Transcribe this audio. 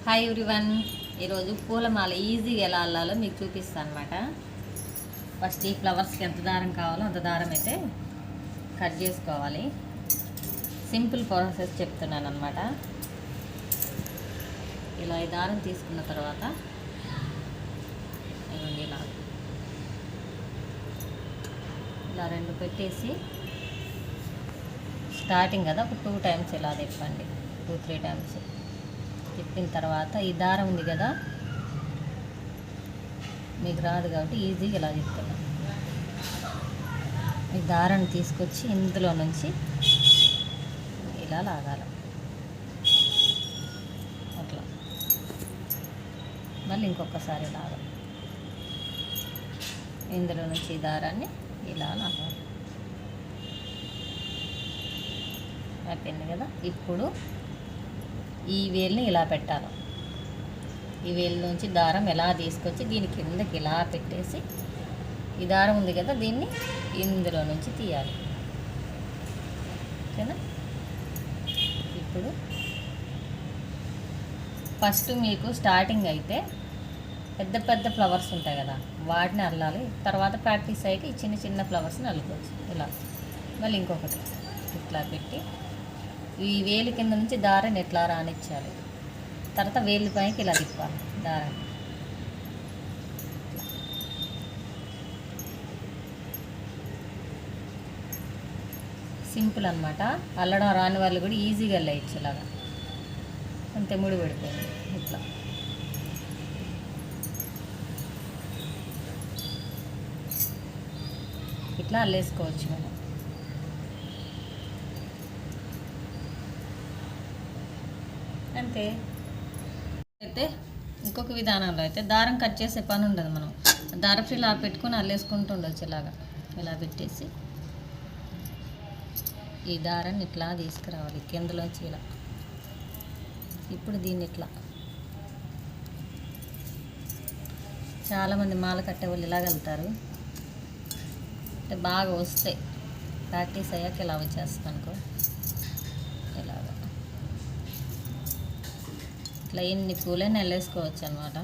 Hi everyone. ఈరోజు పూలమాల ఈజీగా ఎలా అల్లాలో మీకు చూపిస్తాను అనమాట. ఫస్ట్ ఈ ఫ్లవర్స్కి ఎంత దారం కావాలో అంత దారం అయితే కట్ చేసుకోవాలి. సింపుల్ ప్రాసెస్ చెప్తున్నాను అనమాట. ఇలా ఈ దారం తీసుకున్న తర్వాత ఇలా రెండు పెట్టేసి స్టార్టింగ్ కదా ఒక 2 టైమ్స్ ఇలా తిప్పండి. 2-3 టైమ్స్ తిప్పిన తర్వాత ఈ దారం ఉంది కదా, మీకు రాదు కాబట్టి ఈజీగా ఇలా తిప్పుతున్నాను. ఈ దారాన్ని తీసుకొచ్చి ఇందులో నుంచి ఇలా లాగాలి. అట్లా మళ్ళీ ఇంకొకసారి లాగాలి. ఇందులో నుంచి ఈ దారాన్ని ఇలా లాగాలి. అయిపోయింది కదా. ఇప్పుడు ఈ వేలుని ఇలా పెట్టాలి. ఈ వేలు నుంచి దారం ఎలా తీసుకొచ్చి దీని కిందకి ఇలా పెట్టేసి ఈ దారం ఉంది కదా దీన్ని ఇందులో నుంచి తీయాలి. ఓకేనా. ఇప్పుడు ఫస్ట్ మీకు స్టార్టింగ్ అయితే పెద్ద పెద్ద ఫ్లవర్స్ ఉంటాయి కదా వాటిని అల్లాలి. తర్వాత ప్రాక్టీస్ అయ్యి ఈ చిన్న చిన్న ఫ్లవర్స్ని అల్లుకోవచ్చు. ఇలా మళ్ళీ ఇంకొకటి ఇట్లా పెట్టి ఈ వేలు కింద నుంచి దారాన్ని ఎట్లా రానిచ్చాలి. తర్వాత వేలు పైకి ఇలా తిప్పాలి దారాన్ని. సింపుల్ అనమాట. అల్లడం రాని వాళ్ళు కూడా ఈజీగా అల్లేయచ్చు. ఇలాగా అంతే, ముడి పడిపోయింది. ఇట్లా ఇట్లా అల్లేసుకోవచ్చు మనం. అంతే. అయితే ఇంకొక విధానంలో అయితే దారం కట్ చేసే పని ఉండదు. మనం దారపు ఇలా పెట్టుకొని అల్లేసుకుంటూ ఉండొచ్చు. ఇలాగా ఇలా పెట్టేసి ఈ దారాన్ని ఇట్లా తీసుకురావాలి కిందలోంచి ఇలా. ఇప్పుడు దీన్ని ఇట్లా చాలామంది మాల కట్టే వాళ్ళు ఇలా వెళ్తారు. అంటే బాగా వస్తాయి. ప్రాక్టీస్ అయ్యాక ఇలా వచ్చేస్తాను అనుకో. ఇలాగా ఇట్లా ఎన్ని పూలైనా వెళ్ళేసుకోవచ్చు అనమాట.